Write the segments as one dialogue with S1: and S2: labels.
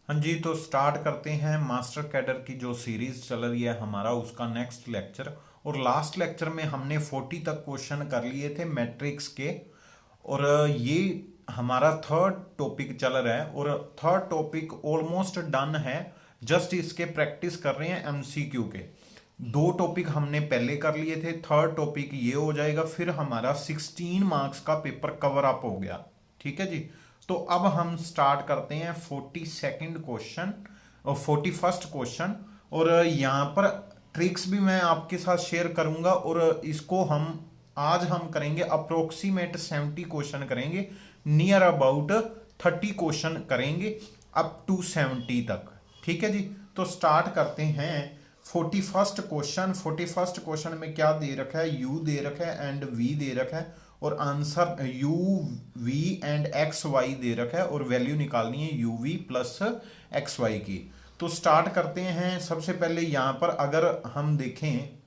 S1: हाँ जी, तो स्टार्ट करते हैं मास्टर कैडर की जो सीरीज चल रही है हमारा, उसका नेक्स्ट लेक्चर। और लास्ट लेक्चर में हमने 40 तक क्वेश्चन कर लिए थे मैट्रिक्स के। और ये हमारा थर्ड टॉपिक चल रहा है और थर्ड टॉपिक ऑलमोस्ट डन है। जस्ट इसके प्रैक्टिस कर रहे हैं एमसीक्यू के। दो टॉपिक हमने पहले कर लिए थे, थर्ड टॉपिक ये हो जाएगा, फिर हमारा 16 मार्क्स का पेपर कवर अप हो गया। ठीक है जी। तो अब हम स्टार्ट करते हैं 42nd क्वेश्चन और 41st क्वेश्चन। और यहाँ पर ट्रिक्स भी मैं आपके साथ शेयर करूंगा और इसको आज हम करेंगे अप्रोक्सीमेट 70 क्वेश्चन करेंगे, नियर अबाउट 30 क्वेश्चन करेंगे अप टू 70 तक। ठीक है जी। तो स्टार्ट करते हैं 41st क्वेश्चन में क्या दे रखा है, u दे रखा है एंड v दे रखा है और answer u v and X Y दे रखा है और वैल्यू निकालनी है u v plus X Y की। तो स्टार्ट करते हैं। सबसे पहले यहां पर अगर हम देखें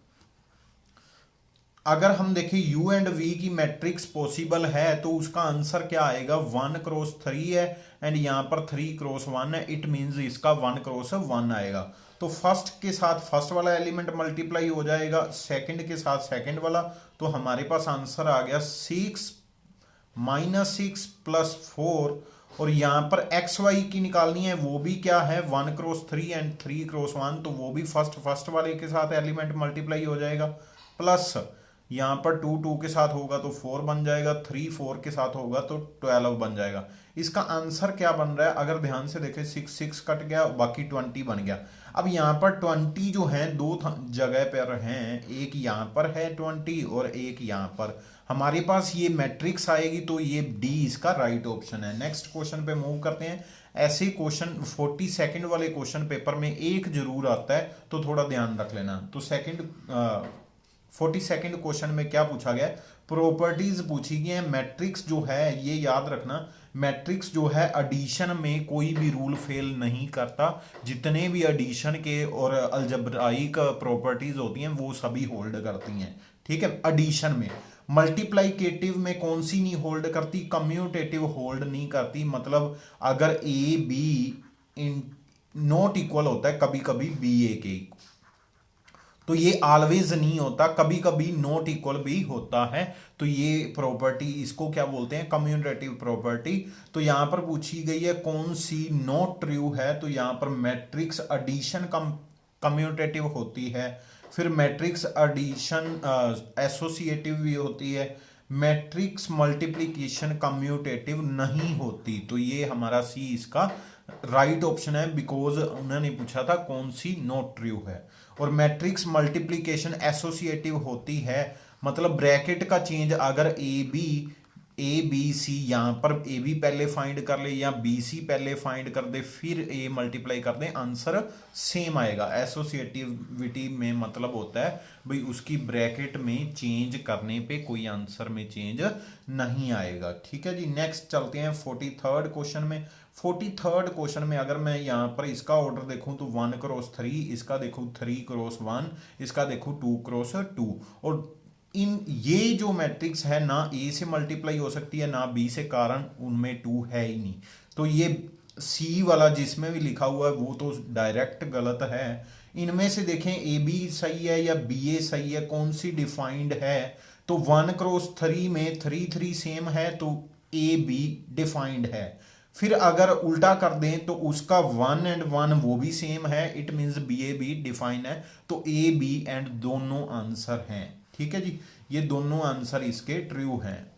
S1: u एंड v की मैट्रिक्स पॉसिबल है तो उसका आंसर क्या आएगा, 1x3 है एंड यहाँ पर 3x1 है। इट मींस इसका 1x1 आएगा। तो फर्स्ट के साथ फर्स्ट वाला एलिमेंट मल्टीप्लाई हो जाएगा, सेकंड के साथ सेकंड वाला। तो हमारे पास आंसर आ गया 6 -6 प्लस 4। और यहाँ पर एक्स वाई की निकालनी है, वो भी क्या है 1x3 एंड 3x1। तो वो भी फर्स्ट वाले के साथ एलिमेंट मल्टीप्लाई हो जाएगा। प्लस यहाँ पर 2 2 के साथ होगा तो 4 बन जाएगा, 3 4 के साथ होगा तो 12 बन जाएगा। इसका आंसर क्या बन रहा है, अगर ध्यान से देखें 6 6 कट गया, बाकी 20 बन गया। अब यहाँ पर 20 जो है दो जगह पर हैं, एक यहाँ पर है 20 और एक यहाँ पर। हमारे पास ये मैट्रिक्स आएगी तो ये डी इसका राइट ऑप्शन है। नेक्स्ट क्वेश्चन पे मूव करते हैं। ऐसे क्वेश्चन 42nd वाले क्वेश्चन पेपर में एक जरूर आता है तो थोड़ा ध्यान रख लेना। तो 42nd क्वेश्चन में क्या पूछा गया, प्रॉपर्टीज पूछी गई है। मैट्रिक्स जो है ये याद रखना, मैट्रिक्स जो है एडिशन में कोई भी रूल फेल नहीं करता। जितने भी एडिशन के और अलजब्राइक प्रॉपर्टीज होती हैं वो सभी होल्ड करती हैं। ठीक है। एडिशन में मल्टीप्लाइकेटिव में कौन सी नहीं होल्ड करती, कम्यूटेटिव होल्ड नहीं करती। मतलब अगर A be in not equal होता है कभी कभी बी ए के, तो ये ऑलवेज नहीं होता, कभी कभी नॉट इक्वल भी होता है। तो ये प्रॉपर्टी इसको क्या बोलते हैं, कम्यूटेटिव प्रॉपर्टी। तो यहां पर पूछी गई है कौन सी नॉट ट्रू है, तो यहां पर मैट्रिक्स एडिशन कम्यूटेटिव होती है, फिर मैट्रिक्स एडिशन एसोसिएटिव भी होती है, मैट्रिक्स मल्टीप्लिकेशन कम्यूटेटिव नहीं होती। तो ये हमारा सी इसका राइट ऑप्शन है, बिकॉज उन्होंने पूछा था कौन सी नॉट ट्रू है। और मैट्रिक्स मल्टीप्लिकेशन एसोसिएटिव होती है, मतलब ब्रैकेट का चेंज अगर ए बी सी, यहां पर ए बी पहले फाइंड कर ले या बी सी पहले फाइंड कर दे फिर ए मल्टीप्लाई कर दे, आंसर सेम आएगा। एसोसिएटिविटी में मतलब होता है भाई उसकी ब्रैकेट में चेंज करने पे कोई आंसर में चेंज नहीं आएगा। ठीक है जी। नेक्स्ट चलते हैं 43rd क्वेश्चन में। 43rd क्वेश्चन में अगर मैं यहाँ पर इसका ऑर्डर देखूं तो 1x3, इसका देखूं 3x1, इसका देखूं 2x2। और इन ये जो मैट्रिक्स है ना ए से मल्टीप्लाई हो सकती है ना बी से, कारण उनमें 2 है ही नहीं। तो ये सी वाला जिसमें भी लिखा हुआ है वो तो डायरेक्ट गलत है। इनमें से देखें ए बी सही है या बी ए सही है, कौन सी डिफाइंड है। तो 1x3 में 3 3 सेम है तो ए बी डिफाइंड है। फिर अगर उल्टा कर दें तो उसका 1 एंड 1 वो भी सेम है, it means B A B define है। तो ए बी एंड दोनों आंसर हैं। ठीक है जी। ये दोनों आंसर इसके ट्रू हैं।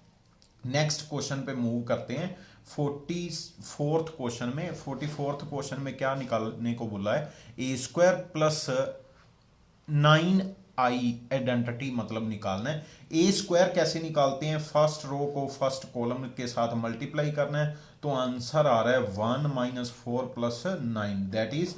S1: नेक्स्ट क्वेश्चन पे मूव करते हैं 44th क्वेश्चन में। 44th क्वेश्चन में क्या निकालने को बोला है, A square plus 9i identity मतलब निकालना है। ए स्क्वायर कैसे निकालते हैं, फर्स्ट रो को फर्स्ट कॉलम के साथ मल्टीप्लाई करना है। तो आंसर आ रहा है 1 - 4 + 9, दैट इज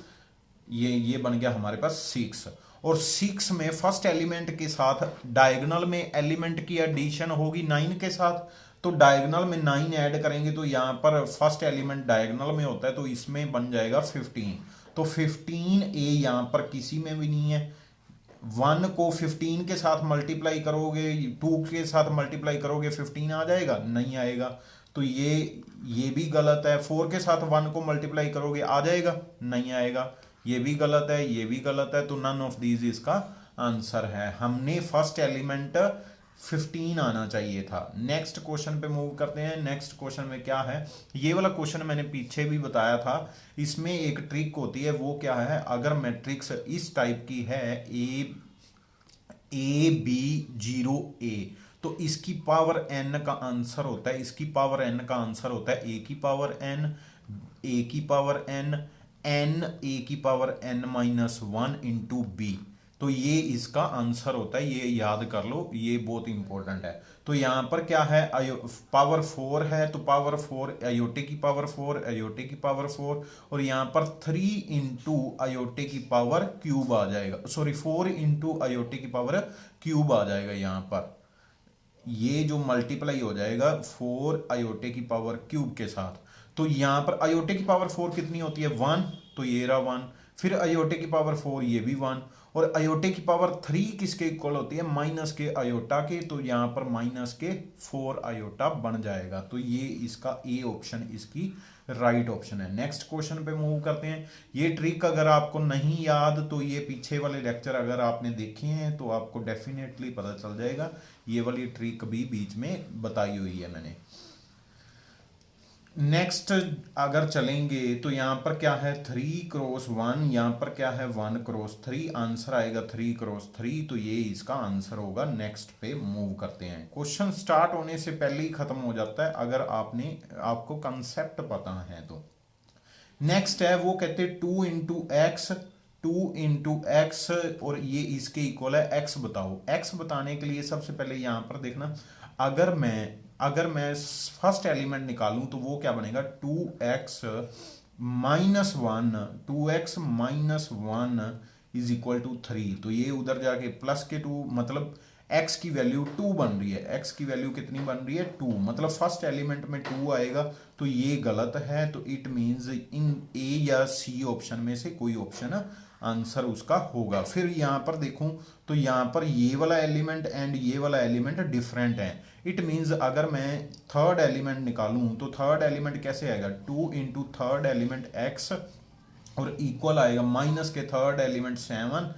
S1: ये बन गया हमारे पास 6। और 6 में फर्स्ट एलिमेंट के साथ डायगोनल में एलिमेंट की एडिशन होगी 9 के साथ। तो डायगोनल में 9 ऐड करेंगे तो यहां पर फर्स्ट एलिमेंट डायगोनल में होता है तो इसमें बन जाएगा 15। तो 15a यहां पर किसी में भी नहीं है। 1 को 15 के साथ मल्टीप्लाई करोगे, 2 के साथ मल्टीप्लाई करोगे 15 आ जाएगा, नहीं आएगा। तो ये भी गलत है। 4 के साथ 1 को मल्टीप्लाई करोगे आ जाएगा, नहीं आएगा। ये भी गलत है, ये भी गलत है, तो नन ऑफ दीज इसका आंसर है। हमने फर्स्ट एलिमेंट 15 आना चाहिए था। नेक्स्ट क्वेश्चन पे मूव करते हैं। नेक्स्ट क्वेश्चन में क्या है, ये वाला क्वेश्चन मैंने पीछे भी बताया था। इसमें एक ट्रिक होती है, वो क्या है, अगर मैट्रिक्स इस टाइप की है ए बी 0 ए, तो इसकी पावर n का आंसर होता है, इसकी पावर n का आंसर होता है a की पावर n, a की पावर n, n a की power n minus 1 into B. तो ये इसका आंसर होता है, ये याद कर लो, ये बहुत इंपॉर्टेंट है। तो यहां पर क्या है, पावर 4 है, तो पावर 4 अयोटे की पावर 4, अयोटे की पावर 4, और यहां पर 3 इंटू अयोटे की पावर क्यूब आ जाएगा, सॉरी 4 इंटू अयोटे की पावर क्यूब आ जाएगा। यहां पर ये जो मल्टीप्लाई हो जाएगा 4 अयोटे की पावर क्यूब के साथ। तो यहां पर अयोटे की पावर 4 कितनी होती है, 1, तो ये रहा 1, फिर अयोटे की पावर 4 ये भी 1, और अयोटे की पावर 3 किसके इक्वल होती है, माइनस के अयोटा के, तो यहां पर माइनस के 4 अयोटा बन जाएगा। तो ये इसका ए ऑप्शन इसकी राइट ऑप्शन है। नेक्स्ट क्वेश्चन पे मूव करते हैं। ये ट्रिक अगर आपको नहीं याद तो ये पीछे वाले लेक्चर अगर आपने देखे हैं तो आपको डेफिनेटली पता चल जाएगा। ये वाली ट्रिक भी बीच में बताई हुई है मैंने। नेक्स्ट अगर चलेंगे तो यहां पर क्या है 3 क्रॉस 1, यहां पर क्या है 1 क्रॉस 3, आंसर आएगा 3 क्रॉस 3, तो ये इसका आंसर होगा। नेक्स्ट पे मूव करते हैं। क्वेश्चन स्टार्ट होने से पहले ही खत्म हो जाता है अगर आपको कंसेप्ट पता है तो। नेक्स्ट है वो कहते हैं 2 इंटू एक्स, 2 इंटू एक्स, और ये इसके इक्वल है एक्स बताओ। एक्स बताने के लिए सबसे पहले यहां पर देखना, अगर मैं फर्स्ट एलिमेंट निकालूं तो वो क्या बनेगा, 2x minus 1, 2x minus 1 is equal to 3। तो ये उधर जाके प्लस के 2, मतलब x की वैल्यू 2 बन रही है। x की वैल्यू कितनी बन रही है, 2, मतलब फर्स्ट एलिमेंट में 2 आएगा, तो ये गलत है। तो इट मींस इन ए या सी ऑप्शन में से कोई ऑप्शन आंसर उसका होगा। फिर यहां पर देखूं तो यहां पर ये वाला एलिमेंट एंड ये वाला एलिमेंट डिफरेंट है। इट मींस अगर मैं थर्ड एलिमेंट निकालूं तो थर्ड एलिमेंट कैसे आएगा, 2 इंटू थर्ड एलिमेंट एक्स, और इक्वल आएगा माइनस के थर्ड एलिमेंट 7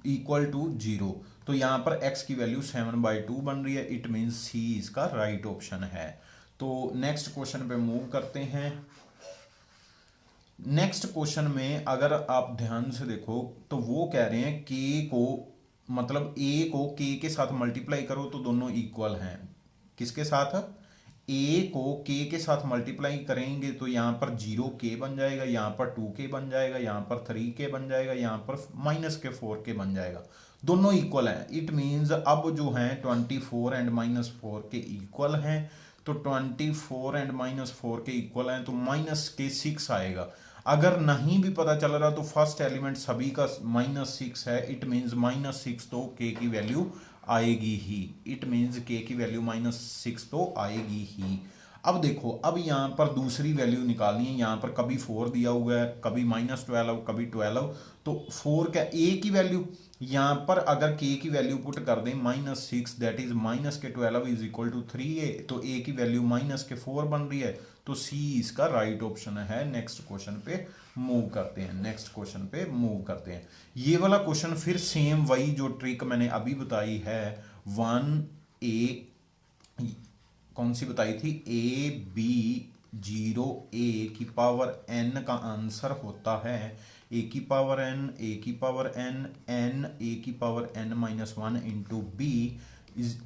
S1: इक्वल टू 0। तो यहां पर x की वैल्यू 7/2 बन रही है। इट मींस सी इसका राइट ऑप्शन है। तो नेक्स्ट क्वेश्चन पे मूव करते हैं। नेक्स्ट क्वेश्चन में अगर आप ध्यान से देखो तो वो कह रहे हैं के को, मतलब ए को के के साथ मल्टीप्लाई करो तो दोनों इक्वल हैं। किसके साथ, ए को के के साथ मल्टीप्लाई करेंगे तो यहां पर 0k बन जाएगा, यहां पर 2k बन जाएगा, यहां पर 3k बन जाएगा, यहां पर माइनस के 4k बन जाएगा। दोनों इक्वल हैं। इट मींस अब जो है 24 एंड माइनस 4 के इक्वल हैं। तो 24 एंड माइनस 4 के इक्वल हैं तो माइनस के 6 आएगा। अगर नहीं भी पता चल रहा तो फर्स्ट एलिमेंट सभी का -6 है। इट मींस -6 तो के की वैल्यू आएगी ही। इट मींस के की वैल्यू -6 तो आएगी ही। अब देखो, अब यहां पर दूसरी वैल्यू निकालनी है। यहां पर कभी 4 दिया हुआ है, कभी -12, कभी 12, तो 4 का ए की वैल्यू यहां पर अगर के की वैल्यू पुट कर दें -6, दैट इज माइनस के 12 इज इक्वल टू 3a, तो ए की वैल्यू माइनस के 4 बन रही है। तो सी इसका राइट ऑप्शन है। नेक्स्ट क्वेश्चन पे मूव करते हैं। नेक्स्ट क्वेश्चन पे मूव करते हैं। ये वाला क्वेश्चन फिर सेम वही जो ट्रिक मैंने अभी बताई है, 1a कौन सी बताई थी, ए बी 0a की पावर n का आंसर होता है a की पावर n, a की पावर n, n a की power n-1 into B is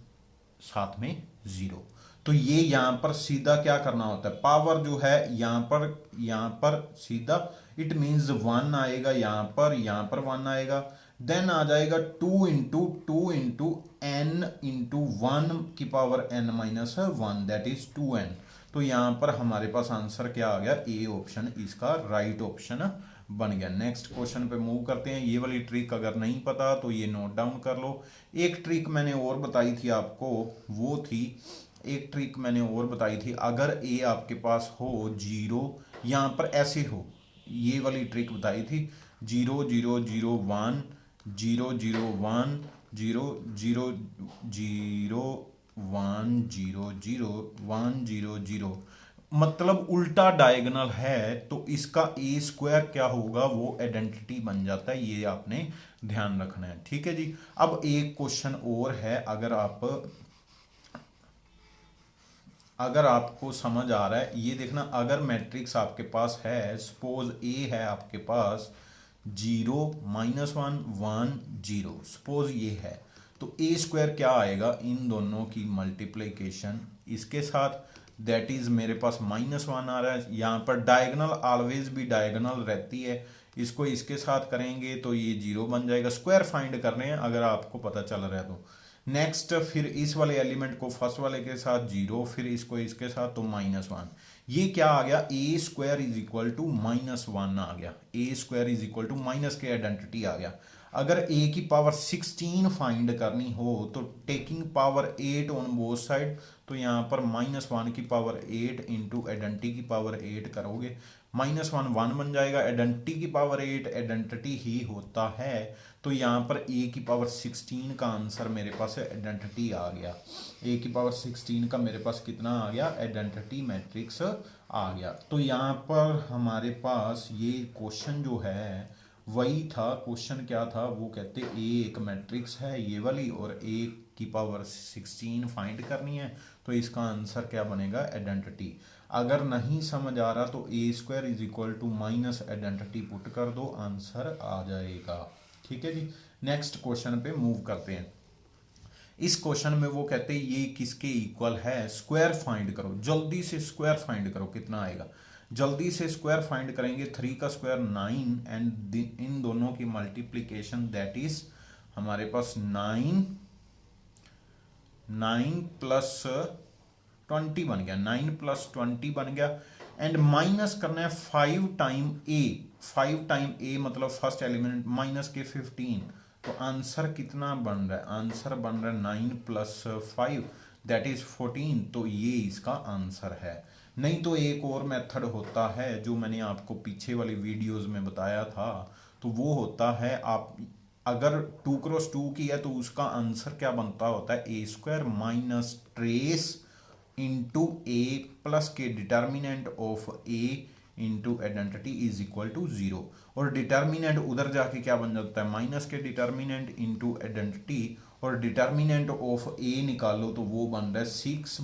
S1: साथ में 0। तो ये यहां पर सीधा क्या करना होता है, पावर जो है यहां पर सीधा इट मींस 1 आएगा, यहां पर 1 आएगा, देन आ जाएगा 2 इंटू n इंटू 1 की power n-1, that is 2n। तो यहां पर हमारे पास आंसर क्या आ गया, ए ऑप्शन इसका राइट ऑप्शन बन गया। नेक्स्ट क्वेश्चन पे मूव करते हैं। ये वाली ट्रिक अगर नहीं पता तो ये नोट डाउन कर लो। एक ट्रिक मैंने और बताई थी आपको, वो थी अगर ए आपके पास हो 0, यहां पर ऐसे हो, ये वाली ट्रिक बताई थी 0 0 0 1 0 0 1 0 0 0 1 0 0 1 0 0 मतलब उल्टा डायगोनल है तो इसका ए स्क्वायर क्या होगा, वो आइडेंटिटी बन जाता है। ये आपने ध्यान रखना है, ठीक है जी। अब एक क्वेश्चन और है, अगर आपको समझ आ रहा है, ये देखना, अगर मैट्रिक्स आपके पास है, सपोज ए है आपके पास 0 -1 1 0, सपोज ये है, तो ए स्क्वायर क्या आएगा, इन दोनों की मल्टीप्लिकेशन इसके साथ, दैट इज मेरे पास -1 आ रहा है। यहाँ पर डायगोनल ऑलवेज भी डायगोनल रहती है, इसको इसके साथ करेंगे तो ये 0 बन जाएगा। स्क्वायर फाइंड करने हैं अगर आपको पता चल रहा है तो। नेक्स्ट फिर इस वाले एलिमेंट को फर्स्ट वाले के साथ 0, फिर इसको इसके साथ तो -1। ये क्या आ गया, A square is equal to -1 आ गया, A square is equal to minus के आइडेंटिटी आ गया। अगर ए की पावर 16 फाइंड करनी हो तो taking power 8 on both side, तो यहाँ पर -1 की पावर 8 इंटू आइडेंटिटी की पावर 8 करोगे, -1 1 बन जाएगा, आइडेंटिटी की पावर 8 आइडेंटिटी ही होता है, तो यहाँ पर ए की पावर 16 का आंसर मेरे पास आइडेंटिटी आ गया। ए की पावर 16 का मेरे पास कितना आ गया, आइडेंटिटी मैट्रिक्स आ गया। तो यहाँ पर हमारे पास ये क्वेश्चन जो है वही था। क्वेश्चन क्या था, वो कहते ए एक मैट्रिक्स है ये वाली, और ए की पावर 16 फाइंड करनी है, तो इसका आंसर क्या बनेगा, आइडेंटिटी। अगर नहीं समझ आ रहा तो A square is equal to minus identity put कर दो, आंसर आ जाएगा, ठीक है जी। नेक्स्ट क्वेश्चन पे मूव करते हैं। इस क्वेश्चन में वो कहते हैं ये किसके इक्वल है, स्क्वायर फाइंड करो, जल्दी से स्क्वायर फाइंड करो, कितना आएगा, जल्दी से स्क्वायर फाइंड करेंगे। 3 का स्क्वायर 9 एंड इन दोनों की मल्टीप्लीकेशन दैट इज हमारे पास 9 प्लस 20 बन गया, 9 प्लस 20 बन गया। एंड माइनस करना है 5 टाइम ए, 5 टाइम ए मतलब फर्स्ट एलिमेंट माइनस के 15, तो आंसर कितना बन रहा है, आंसर बन रहा है 9 प्लस 5 दैट इज 14, तो ये इसका आंसर है। नहीं तो एक और मेथड होता है जो मैंने आपको पीछे वाली वीडियोस में बताया था, तो वो होता है, आप अगर 2 क्रॉस 2 की है तो उसका आंसर क्या बनता होता है, A square minus trace into A plus के determinant of A into identity is equal to 0, और डिटर्मिनेंट उधर जाके क्या बन जाता है, माइनस के डिटर्मिनेंट इंटू आइडेंटिटी, और डिटर्मिनेंट ऑफ ए निकालो तो वो बन रहा है 6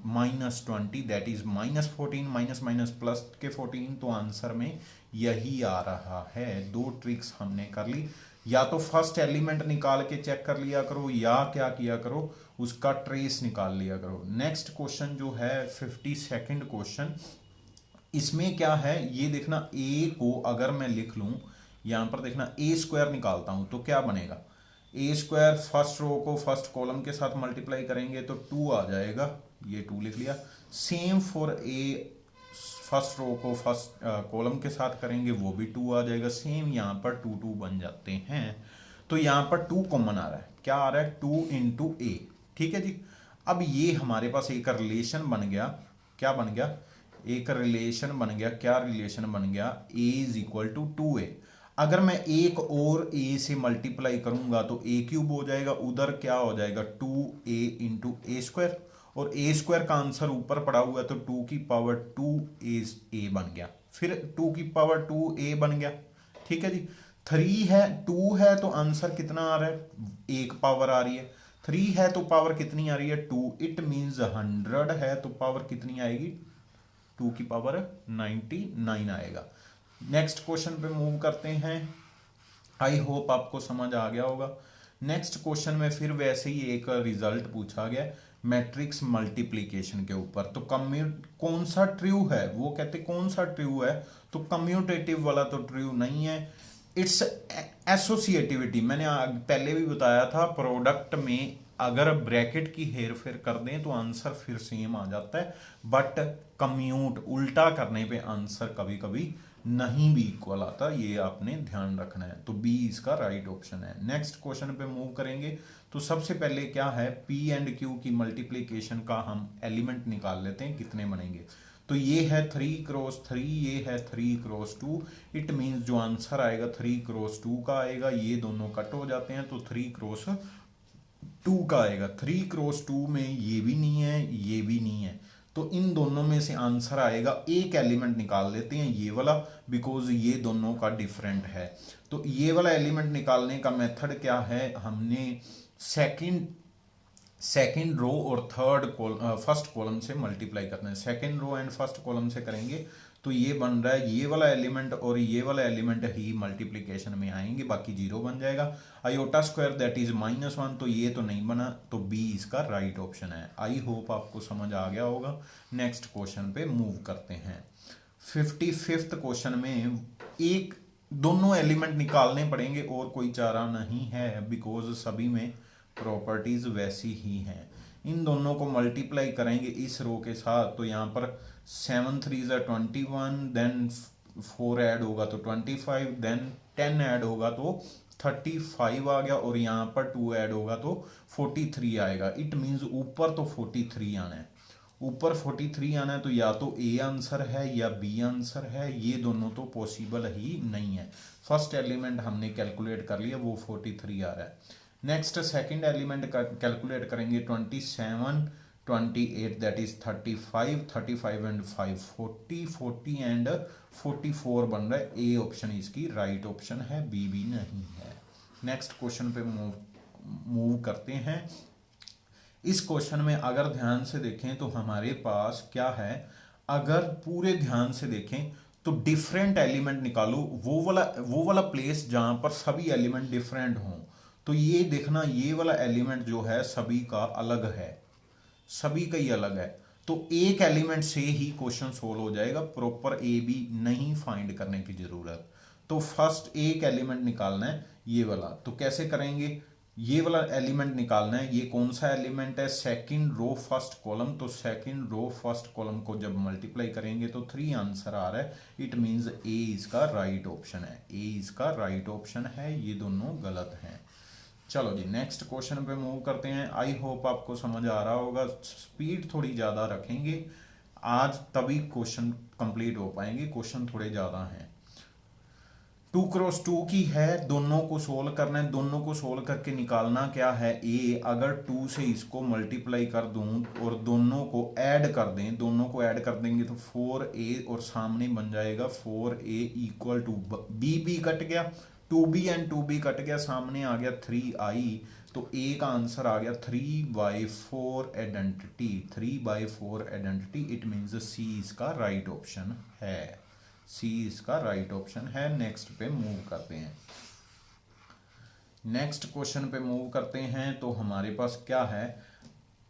S1: minus 20 that is -14, minus minus plus के 14, तो आंसर में यही आ रहा है। 2 ट्रिक्स हमने कर ली, या तो फर्स्ट एलिमेंट निकाल के चेक कर लिया करो, या क्या किया करो, उसका ट्रेस निकाल लिया करो। नेक्स्ट क्वेश्चन जो है 52nd क्वेश्चन, इसमें क्या है ये देखना, ए को अगर मैं लिख लूं, यहां पर देखना ए स्क्वायर निकालता हूं तो क्या बनेगा, ए स्क्वायर फर्स्ट रो को फर्स्ट कॉलम के साथ मल्टीप्लाई करेंगे तो 2 आ जाएगा, ये 2 लिख लिया। Same for A, first row को फर्स्ट कॉलम के साथ करेंगे वो भी 2 आ जाएगा, सेम यहाँ पर 2 2 बन जाते हैं। तो यहाँ पर 2 कॉमन आ रहा है, क्या आ रहा है, 2 इंटू ए, ठीक है जी। अब ये हमारे पास एक रिलेशन बन गया, क्या बन गया, एक रिलेशन बन गया, क्या रिलेशन बन गया, ए इज इक्वल टू 2a। अगर मैं एक और ए से मल्टीप्लाई करूंगा तो ए क्यूब हो जाएगा, उधर क्या हो जाएगा 2a इंटू ए स्क्वायर, और ए स्क्वायर का आंसर ऊपर पड़ा हुआ है तो 2 की पावर 2a बन गया, फिर 2 की पावर 2a बन गया, ठीक है जी। 3 है, 2 है तो आंसर कितना आ रहा है, 1 पावर आ रही है, 3 है तो पावर कितनी आ रही है 2, इट मीन्स 100 है तो पावर कितनी आएगी, 2 की पावर 99 आएगा। नेक्स्ट क्वेश्चन पे मूव करते हैं, आई होप आपको समझ आ गया होगा। नेक्स्ट क्वेश्चन में फिर वैसे ही एक रिजल्ट पूछा गया मैट्रिक्स मल्टीप्लिकेशन के ऊपर, तो कौन सा ट्रू है, वो कहते कौन सा ट्रू है, तो कम्यूटेटिव वाला तो ट्रू नहीं है, इट्स एसोसिएटिविटी। मैंने पहले भी बताया था, प्रोडक्ट में अगर ब्रैकेट की हेर फेर कर दें तो आंसर फिर सेम आ जाता है, बट कम्यूट उल्टा करने पे आंसर कभी कभी नहीं भी इक्वल आता, ये आपने ध्यान रखना है। तो बी इसका राइट ऑप्शन है। नेक्स्ट क्वेश्चन पे मूव करेंगे, तो सबसे पहले क्या है, पी एंड क्यू की मल्टीप्लीकेशन का हम एलिमेंट निकाल लेते हैं, कितने बनेंगे। तो ये है 3 क्रॉस 3, ये है 3 क्रॉस 2, इट मीन्स जो आंसर आएगा 3 क्रॉस 2 का आएगा, ये दोनों कट हो जाते हैं तो 3 क्रॉस 2 का आएगा। 3 क्रॉस 2 में ये भी नहीं है, ये भी नहीं है, तो इन दोनों में से आंसर आएगा, एक एलिमेंट निकाल लेते हैं ये वाला, बिकॉज ये दोनों का डिफरेंट है। तो ये वाला एलिमेंट निकालने का मेथड क्या है, हमने सेकंड रो और फर्स्ट कॉलम से मल्टीप्लाई करना है। Second row and first column से करेंगे तो ये बन रहा है, ये वाला एलिमेंट और ये वाला एलिमेंट ही मल्टीप्लीकेशन में आएंगे, बाकी जीरो बन जाएगा। आयोटा स्क्वायर दैट इज -1, तो ये तो नहीं बना, तो बी इसका राइट ऑप्शन है। आई होप आपको समझ आ गया होगा। नेक्स्ट क्वेश्चन पे मूव करते हैं। 55th क्वेश्चन में एक दोनों एलिमेंट निकालने पड़ेंगे और कोई चारा नहीं है, बिकॉज सभी में प्रॉपर्टीज वैसी ही हैं। इन दोनों को मल्टीप्लाई करेंगे इस रो के साथ, तो यहाँ पर 7 3 21, देन 4 ऐड होगा तो 25, देन 10 ऐड होगा तो 35 आ गया, और यहाँ पर 2 ऐड होगा तो 43 आएगा। इट मीन्स ऊपर तो 43 आना है, ऊपर 43 आना है, तो या तो ए आंसर है या बी आंसर है, ये दोनों तो पॉसिबल ही नहीं है। फर्स्ट एलिमेंट हमने कैलकुलेट कर लिया, वो 43 आ रहा है। नेक्स्ट सेकंड एलिमेंट कैलकुलेट करेंगे, 27 28 दैट इज 35 एंड 5 40 एंड 44 बन रहा है। ए ऑप्शन इसकी राइट ऑप्शन है, बी भी नहीं है। नेक्स्ट क्वेश्चन पे मूव करते हैं। इस क्वेश्चन में अगर ध्यान से देखें तो हमारे पास क्या है, अगर पूरे ध्यान से देखें तो डिफरेंट एलिमेंट निकालो, वो वाला प्लेस जहां पर सभी एलिमेंट डिफरेंट हों। तो ये देखना, ये वाला एलिमेंट जो है सभी का अलग है, सभी का ही अलग है, तो एक एलिमेंट से ही क्वेश्चन सोल्व हो जाएगा, प्रॉपर ए बी नहीं फाइंड करने की जरूरत। तो फर्स्ट एक एलिमेंट निकालना है ये वाला, तो कैसे करेंगे, ये वाला एलिमेंट निकालना है। ये कौन सा एलिमेंट है, सेकंड रो फर्स्ट कॉलम, तो सेकंड रो फर्स्ट कॉलम को जब मल्टीप्लाई करेंगे तो 3 आंसर आ रहा है। इट मींस ए इसका राइट ऑप्शन है, ए इसका राइट ऑप्शन है, ये दोनों गलत हैं। चलो जी नेक्स्ट क्वेश्चन पे मूव करते हैं। आई होप आपको समझ आ रहा होगा, स्पीड थोड़ी ज़्यादा रखेंगे आज, तभी क्वेश्चन कंप्लीट हो पाएंगे, क्वेश्चन थोड़े ज़्यादा हैं। 2x2 की है, दोनों को सोल्व करना है। दोनों को सोल्व करके निकालना क्या है, ए अगर 2 से इसको मल्टीप्लाई कर दूं और दोनों को ऐड कर दें, दोनों को ऐड कर देंगे तो 4a और सामने बन जाएगा 4a equal to be cut गया, 2b एंड 2b कट गया, सामने आ गया 3i, तो a का आंसर आ गया 3/4 identity, 3/4 identity. It means C इसका राइट ऑप्शन है, सी इसका राइट ऑप्शन है। नेक्स्ट पे मूव करते हैं। नेक्स्ट क्वेश्चन पे मूव करते हैं तो हमारे पास क्या है,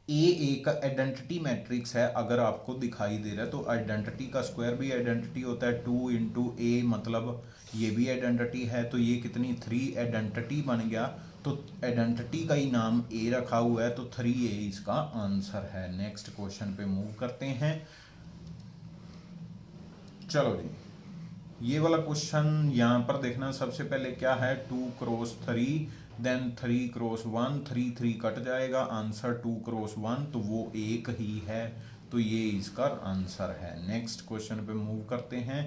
S1: ए का आइडेंटिटी मैट्रिक्स है, अगर आपको दिखाई दे रहा है तो आइडेंटिटी का स्क्वायर भी आइडेंटिटी होता है, 2 इंटू ए मतलब ये भी आइडेंटिटी है, तो ये कितनी 3 आइडेंटिटी बन गया, तो आइडेंटिटी का ही नाम ए रखा हुआ है, तो 3a इसका आंसर है। नेक्स्ट क्वेश्चन पे मूव करते हैं। चलो जी ये वाला क्वेश्चन यहाँ पर देखना, सबसे पहले क्या है 2x3, देन 3x1, 3 कट जाएगा, आंसर 2x1, तो वो एक ही है, तो ये इसका आंसर है। नेक्स्ट क्वेश्चन पे मूव करते हैं।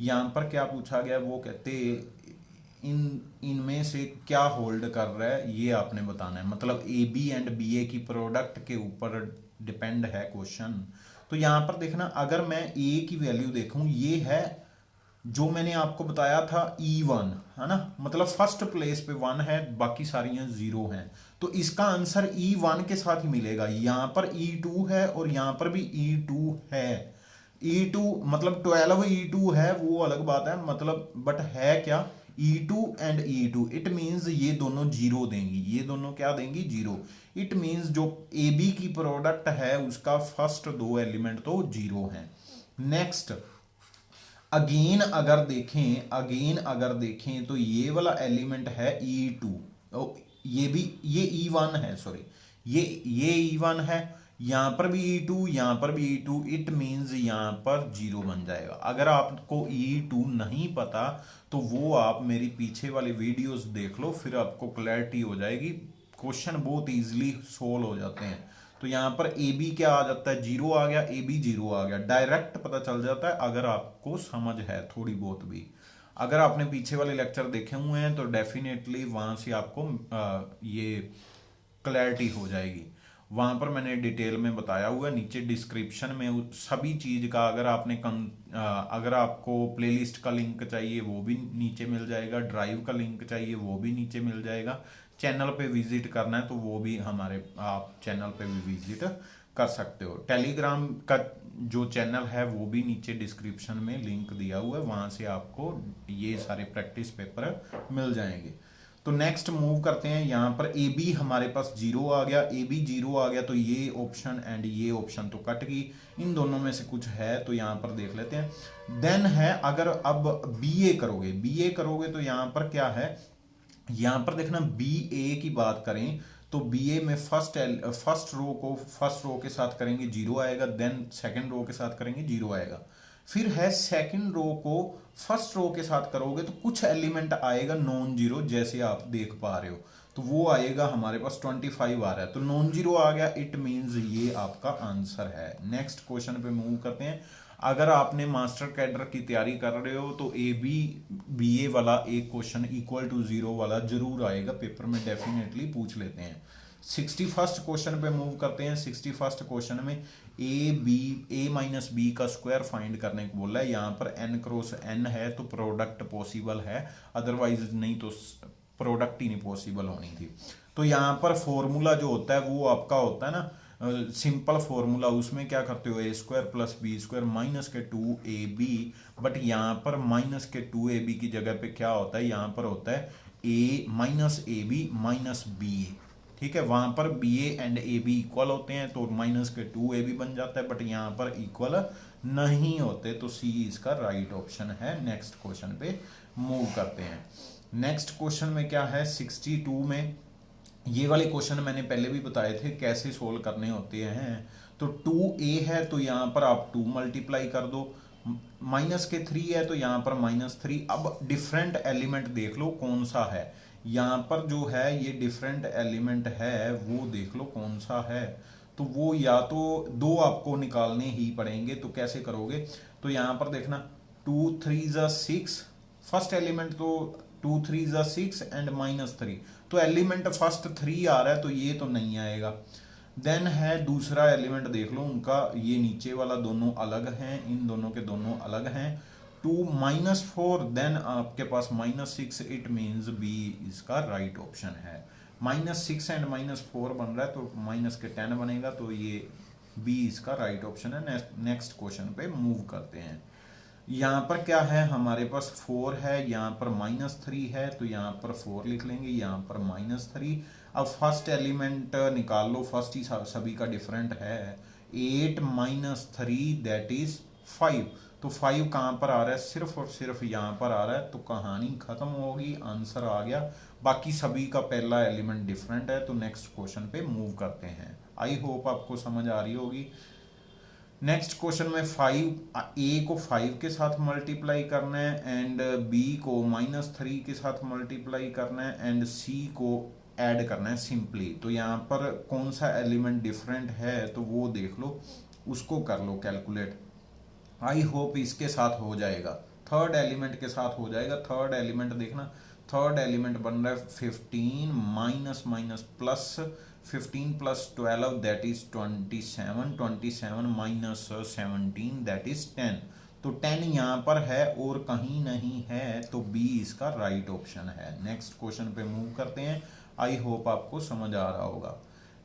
S1: यहाँ पर क्या पूछा गया, वो कहते इनमें से क्या होल्ड कर रहा है, ये आपने बताना है, मतलब ए बी एंड बी ए की प्रोडक्ट के ऊपर डिपेंड है क्वेश्चन। तो यहाँ पर देखना, अगर मैं ए की वैल्यू देखूं, ये है जो मैंने आपको बताया था E1 है ना, मतलब फर्स्ट प्लेस पे 1 है, बाकी सारी 0 हैं, तो इसका आंसर E1 के साथ ही मिलेगा। यहां पर E2 है और यहां पर भी E2 है, E2 मतलब 12 E2 है, वो अलग बात है, मतलब बट है क्या E2 and E2, it means ये दोनों 0 देंगी, ये दोनों क्या देंगी 0। इट मींस जो AB की प्रोडक्ट है उसका फर्स्ट 2 एलिमेंट तो 0 हैं। नेक्स्ट अगेन अगर देखें तो ये वाला एलिमेंट है E2, ये भी ये E1 है, सॉरी ये E1 है, यहां पर भी E2, यहां पर भी E2, इट मींस यहां पर 0 बन जाएगा। अगर आपको E2 नहीं पता तो वो आप मेरी पीछे वाले वीडियोस देख लो, फिर आपको क्लैरिटी हो जाएगी, क्वेश्चन बहुत इजीली सोल्व हो जाते हैं। तो यहाँ पर ए बी क्या आ जाता है, 0 आ गया, ए बी 0 आ गया, डायरेक्ट पता चल जाता है अगर आपको समझ है थोड़ी बहुत भी। अगर आपने पीछे वाले लेक्चर देखे हुए हैं तो डेफिनेटली वहां से आपको ये क्लैरिटी हो जाएगी। वहाँ पर मैंने डिटेल में बताया हुआ है, नीचे डिस्क्रिप्शन में सभी चीज़ का, अगर अगर आपको प्लेलिस्ट का लिंक चाहिए वो भी नीचे मिल जाएगा, ड्राइव का लिंक चाहिए वो भी नीचे मिल जाएगा, चैनल पे विजिट करना है तो वो भी हमारे आप चैनल पे भी विजिट कर सकते हो। टेलीग्राम का जो चैनल है वो भी नीचे डिस्क्रिप्शन में लिंक दिया हुआ है, वहाँ से आपको ये सारे प्रैक्टिस पेपर मिल जाएंगे। तो नेक्स्ट मूव करते हैं, यहाँ पर ए बी हमारे पास जीरो आ गया, ए बी जीरो आ गया तो ये ऑप्शन एंड ये ऑप्शन तो कट गई, इन दोनों में से कुछ है तो यहाँ पर देख लेते हैं। देन है अगर अब बी ए करोगे तो यहाँ पर क्या है, यहाँ पर देखना बी ए की बात करें तो बी ए में फर्स्ट रो के साथ करेंगे जीरो आएगा, देन सेकंड रो के साथ करेंगे जीरो आएगा। फिर है सेकंड रो को फर्स्ट रो के साथ करोगे तो कुछ एलिमेंट आएगा नॉन जीरो, जैसे आप देख पा रहे हो, तो वो आएगा हमारे पास 25 आ रहा है, तो नॉन जीरो आ गया, इट मींस ये आपका आंसर है। नेक्स्ट क्वेश्चन पे मूव करते हैं। अगर आपने मास्टर कैडर की तैयारी कर रहे हो तो ए बी बी ए वाला एक क्वेश्चन इक्वल टू जीरो वाला जरूर आएगा, पेपर में डेफिनेटली पूछ लेते हैं। 61st क्वेश्चन पे मूव करते हैं। 61st क्वेश्चन में ए माइनस बी का स्क्वायर फाइंड करने को बोला है, यहाँ पर एन क्रॉस एन है तो प्रोडक्ट पॉसिबल है, अदरवाइज नहीं तो प्रोडक्ट ही नहीं पॉसिबल होनी थी। तो यहाँ पर फॉर्मूला जो होता है वो आपका होता है ना सिंपल फॉर्मूला, उसमें क्या करते हो A square plus B square minus के 2ab, बट यहाँ पर माइनस के 2ab की जगह पे क्या होता है, यहाँ पर होता है a minus A B minus B A, ठीक है। वहां पर B A and A B equal होते हैं तो माइनस के 2ab बन जाता है, बट यहाँ पर इक्वल नहीं होते, तो सी इसका राइट ऑप्शन है। नेक्स्ट क्वेश्चन पे मूव करते हैं। नेक्स्ट क्वेश्चन में क्या है, 62 में ये वाले क्वेश्चन मैंने पहले भी बताए थे कैसे सोल्व करने होते हैं। तो 2a है तो यहाँ पर आप 2 मल्टीप्लाई कर दो, माइनस के 3 है तो यहाँ पर -3। अब डिफरेंट एलिमेंट देख लो कौन सा है, यहाँ पर जो है ये डिफरेंट एलिमेंट है वो देख लो कौन सा है, तो वो या तो दो आपको निकालने ही पड़ेंगे। तो कैसे करोगे, तो यहाँ पर देखना 2 3 ज़ा 6, फर्स्ट एलिमेंट तो 2 3 ज़ा 6 एंड -3, तो एलिमेंट फर्स्ट 3 आ रहा है तो ये तो नहीं आएगा। देन है दूसरा एलिमेंट देख लो उनका, ये नीचे वाला दोनों अलग हैं, इन दोनों के दोनों अलग हैं। 2 -4 देन आपके पास -6, इट मीन्स बी इसका राइट ऑप्शन है। -6 एंड -4 बन रहा है तो माइनस के 10 बनेगा, तो ये बी इसका राइट ऑप्शन है। नेक्स्ट क्वेश्चन पे मूव करते हैं। यहाँ पर क्या है, हमारे पास 4 है, यहाँ पर -3 है तो यहाँ पर 4 लिख लेंगे, यहाँ पर -3। अब फर्स्ट एलिमेंट निकाल लो, फर्स्ट ही सभी का डिफरेंट है, 8 -3 दैट इज 5, तो 5 कहाँ पर आ रहा है, सिर्फ और सिर्फ यहाँ पर आ रहा है, तो कहानी खत्म होगी, आंसर आ गया। बाकी सभी का पहला एलिमेंट डिफरेंट है। तो नेक्स्ट क्वेश्चन पे मूव करते हैं। आई होप आपको समझ आ रही होगी। नेक्स्ट क्वेश्चन में 5 ए को 5 के साथ मल्टीप्लाई करना है एंड बी को -3 के साथ मल्टीप्लाई करना है एंड सी को ऐड करना है सिंपली। तो यहाँ पर कौन सा एलिमेंट डिफरेंट है तो वो देख लो, उसको कर लो कैलकुलेट। आई होप इसके साथ हो जाएगा, थर्ड एलिमेंट के साथ हो जाएगा। थर्ड एलिमेंट देखना, थर्ड एलिमेंट बन रहा है 15 minus minus plus 15 plus 12 that is 27, 27 minus 17 that is 10, तो 10 यहाँ पर है और कहीं नहीं है, तो बी इसका राइट ऑप्शन है। नेक्स्ट क्वेश्चन पे मूव करते हैं। आई होप आपको समझ आ रहा होगा।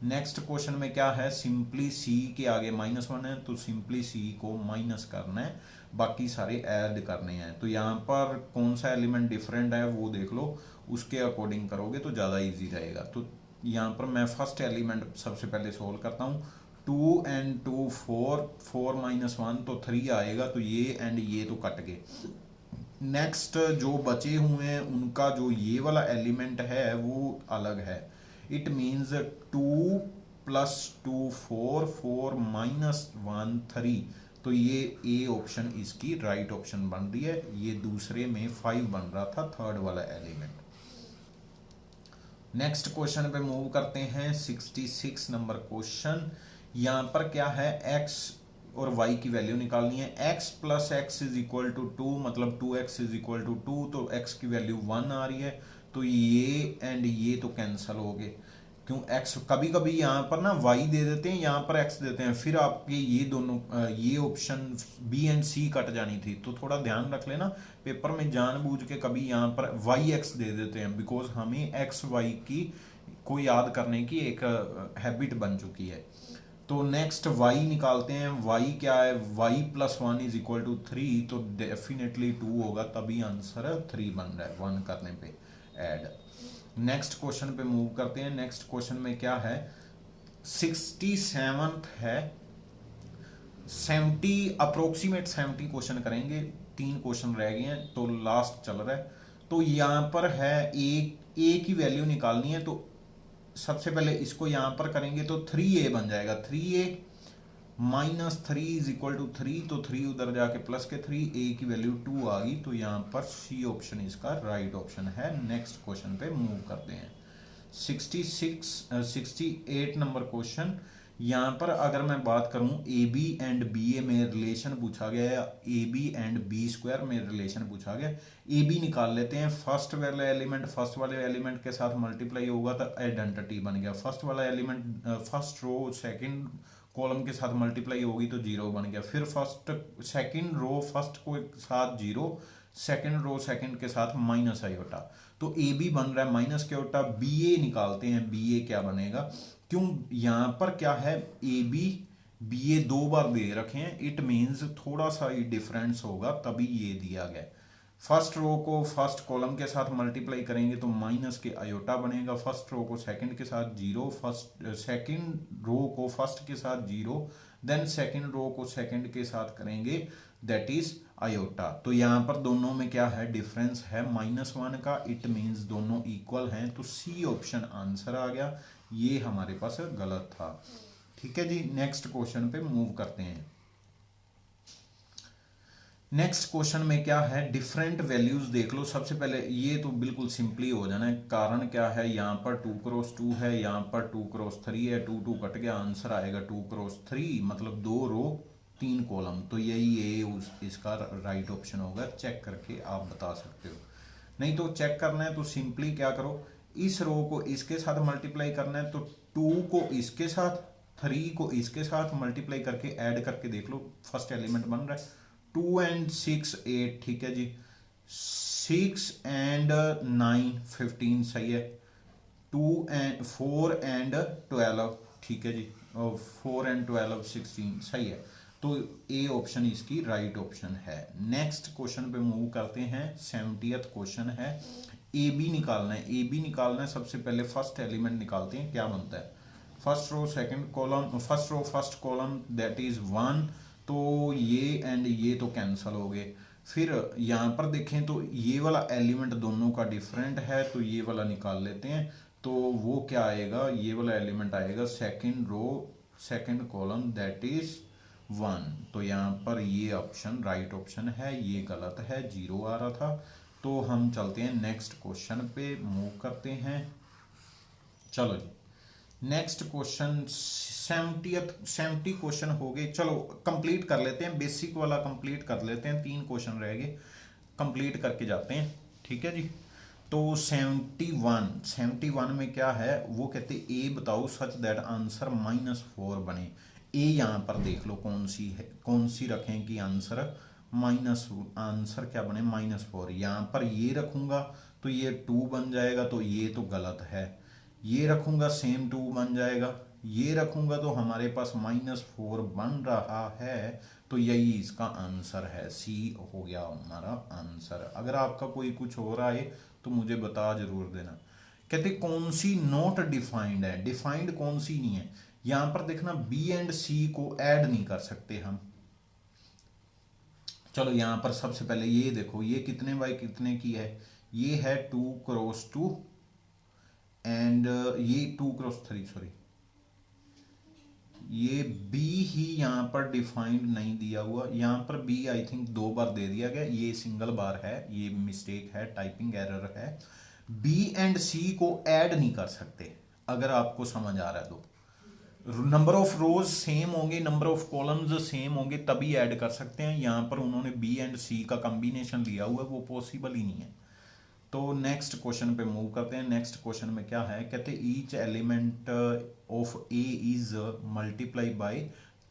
S1: नेक्स्ट क्वेश्चन में क्या है, सिंपली सी के आगे -1 है तो सिंपली सी को माइनस करना है, बाकी सारे ऐड करने हैं। तो यहाँ पर कौन सा एलिमेंट डिफरेंट है वो देख लो, उसके अकॉर्डिंग करोगे तो ज़्यादा इजी रहेगा। तो यहाँ पर मैं फर्स्ट एलिमेंट सबसे पहले सोल्व करता हूँ। 2 and 2 4, 4 - 1 तो 3 आएगा, तो ये एंड ये तो कट गए। नेक्स्ट जो बचे हुए हैं उनका जो ये वाला एलिमेंट है वो अलग है। इट मीन्स 2 + 2 4, 4 - 1 3, तो ये ए ऑप्शन इसकी राइट ऑप्शन बन रही है। ये दूसरे में 5 बन रहा था, थर्ड वाला एलिमेंट। नेक्स्ट क्वेश्चन पे मूव करते हैं। 66 नंबर क्वेश्चन। यहाँ पर क्या है, x और y की वैल्यू निकालनी है। x + x = 2, मतलब 2x = 2, तो x की वैल्यू 1 आ रही है, तो ये एंड ये तो कैंसिल हो गए। क्यों एक्स, कभी कभी यहाँ पर ना वाई दे देते हैं, यहाँ पर एक्स देते हैं, फिर आपके ये दोनों ये option B and C cut जानी थी। तो थोड़ा ध्यान रख लेना, पेपर में जानबूझ के कभी यहाँ पर वाई एक्स दे देते हैं, बिकॉज हमें एक्स वाई की को याद करने की एक हैबिट बन चुकी है। तो नेक्स्ट y निकालते हैं। y क्या है, y plus 1 is equal to 3, तो डेफिनेटली 2 होगा, तभी आंसर 3 बन रहा है 1 करने पे ऐड। नेक्स्ट क्वेश्चन पे मूव करते हैं। नेक्स्ट क्वेश्चन में क्या है, 67th है, 70 अप्रोक्सीमेट 70 क्वेश्चन करेंगे, 3 क्वेश्चन रह गए हैं तो लास्ट चल रहा है। तो यहाँ पर है ए की वैल्यू निकालनी है, तो सबसे पहले इसको यहां पर करेंगे तो 3a बन जाएगा। 3a minus 3 is equal to 3, तो 3 उधर जाके प्लस के 3, a की वैल्यू 2 आ गई, तो यहां पर सी ऑप्शन इसका राइट ऑप्शन है। नेक्स्ट क्वेश्चन पे मूव करते हैं। 68 नंबर क्वेश्चन। यहां पर अगर मैं बात करूं A B and B A में रिलेशन पूछा गया है, A B and B square में रिलेशन पूछा गया। ए बी निकाल लेते हैं, फर्स्ट वाले एलिमेंट फर्स्ट वाले एलिमेंट के साथ मल्टीप्लाई होगा तो आइडेंटिटी बन गया। फर्स्ट वाला element first row second column के साथ मल्टीप्लाई होगी तो जीरो बन गया। फिर फर्स्ट सेकंड रो फर्स्ट को साथ जीरो, सेकंड रो सेकंड के साथ माइनस आयोटा, तो ए बी बन रहा है माइनस के आयोटा। बी ए निकालते हैं, बी ए क्या बनेगा, क्यों यहां पर क्या है, ए बी ए 2 बार दे रखे हैं, इट मीन्स थोड़ा सा ही डिफरेंस होगा, तभी ये दिया गया। फर्स्ट रो को फर्स्ट कॉलम के साथ मल्टीप्लाई करेंगे तो माइनस के आयोटा बनेगा। फर्स्ट रो को सेकंड के साथ जीरो, फर्स्ट सेकंड रो को फर्स्ट के साथ जीरो, देन सेकंड रो को सेकंड के साथ करेंगे दैट इज आयोटा। तो यहां पर दोनों में क्या है, डिफरेंस है -1 का, इट मीन्स दोनों इक्वल हैं, तो सी ऑप्शन आंसर आ गया। ये हमारे पास गलत था। ठीक है जी, नेक्स्ट क्वेश्चन पे मूव करते हैं। नेक्स्ट क्वेश्चन में क्या है, डिफरेंट वैल्यूज देख लो। सबसे पहले ये तो बिल्कुल सिंपली हो जाना है, कारण क्या है, यहाँ पर 2 क्रॉस 2 है, यहाँ पर 2 क्रॉस 3 है, 2 2 कट गया, आंसर आएगा 2 क्रॉस 3, मतलब 2 रो 3 कॉलम, तो यही इसका राइट ऑप्शन होगा। चेक करके आप बता सकते हो, नहीं तो चेक करना है तो सिंपली क्या करो, इस रो को इसके साथ मल्टीप्लाई करना है, तो 2 को इसके साथ 3 को इसके साथ मल्टीप्लाई करके ऐड करके देख लो, फर्स्ट एलिमेंट बन रहा है 2 एंड 6 8, ठीक है जी। 6 एंड 9 15 सही है। 4 एंड 12, ठीक है जी, और 4 एंड 12 16 सही है। तो ए ऑप्शन इसकी राइट ऑप्शन है। नेक्स्ट क्वेश्चन पे मूव करते हैं। 70th क्वेश्चन है, ए बी निकालना है। ए बी निकालना है, सबसे पहले फर्स्ट एलिमेंट निकालते हैं, क्या बनता है, first row second column, first row first column that is 1, तो ये एंड ये तो कैंसल हो गए। फिर यहां पर देखें तो ये वाला एलिमेंट दोनों का डिफरेंट है, तो ये वाला निकाल लेते हैं, तो वो क्या आएगा, ये वाला एलिमेंट आएगा second row second column that is 1, तो यहाँ पर ये ऑप्शन राइट ऑप्शन है, ये गलत है, 0 आ रहा था। तो हम चलते हैं नेक्स्ट क्वेश्चन पे मूव करते हैं। चलो जी, नेक्स्ट क्वेश्चन 70 क्वेश्चन हो गए। चलो कंप्लीट कर लेते हैं, बेसिक वाला कंप्लीट कर लेते हैं, 3 क्वेश्चन रह गए, कंप्लीट करके जाते हैं। ठीक है जी, तो 71 में क्या है, वो कहते ए बताओ सच दैट आंसर -4 बने। ए यहाँ पर देख लो कौन सी है, कौन सी रखें कि आंसर आंसर क्या बने -4। यहाँ पर ये रखूंगा तो ये 2 बन जाएगा, तो ये तो गलत है। ये रखूंगा सेम 2 बन जाएगा, ये रखूंगा तो हमारे पास -4 बन रहा है, तो यही इसका आंसर है, सी हो गया हमारा आंसर। अगर आपका कोई कुछ हो रहा है तो मुझे बता जरूर देना। कहते कौन सी नॉट डिफाइंड है, डिफाइंड कौन सी नहीं है। यहां पर देखना बी एंड सी को ऐड नहीं कर सकते हम। चलो यहां पर सबसे पहले ये देखो, ये कितने बाय कितने की है, ये है 2 क्रॉस 2 एंड ये 2 क्रॉस 3, सॉरी, ये बी ही यहां पर डिफाइंड नहीं दिया हुआ, यहां पर बी आई थिंक 2 बार दे दिया गया, ये सिंगल बार है, ये मिस्टेक है, टाइपिंग एरर है। बी एंड सी को ऐड नहीं कर सकते, अगर आपको समझ आ रहा है तो। नंबर ऑफ रोज सेम होंगे, नंबर ऑफ कॉलम्स सेम होंगे, तभी ऐड कर सकते हैं। यहां पर उन्होंने बी एंड सी का कॉम्बिनेशन लिया हुआ है, वो पॉसिबल ही नहीं है। तो नेक्स्ट क्वेश्चन पे मूव करते हैं। नेक्स्ट क्वेश्चन में क्या है, कहते each element of A is multiply by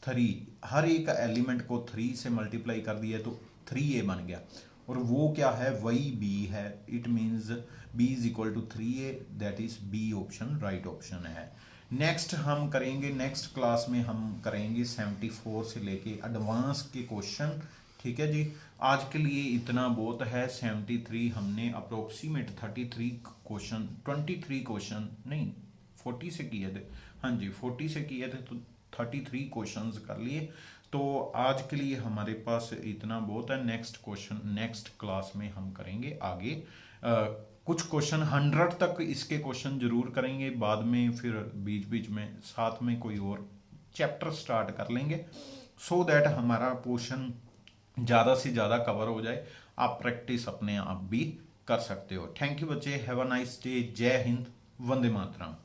S1: 3। हर एक एलिमेंट को 3 से मल्टीप्लाई कर दिया तो 3a बन गया, और वो क्या है, वही b है। It means b is equal to 3a, that is B option right option है। नेक्स्ट हम करेंगे, नेक्स्ट क्लास में हम करेंगे 74 से लेके एडवांस के क्वेश्चन। ठीक है जी, आज के लिए इतना बहुत है। 73 हमने अप्रोक्सीमेट 33 क्वेश्चन, 23 क्वेश्चन नहीं 40 से किए थे, हाँ जी 40 से किए थे, तो 33 क्वेश्चंस कर लिए। तो आज के लिए हमारे पास इतना बहुत है। नेक्स्ट क्वेश्चन नेक्स्ट क्लास में हम करेंगे आगे। कुछ क्वेश्चन 100 तक इसके क्वेश्चन जरूर करेंगे, बाद में फिर बीच बीच में साथ में कोई और चैप्टर स्टार्ट कर लेंगे, सो दैट हमारा पोर्शन ज़्यादा से ज़्यादा कवर हो जाए। आप प्रैक्टिस अपने आप भी कर सकते हो। थैंक यू बच्चे, हैव अ नाइस डे। जय हिंद, वंदे मातरम।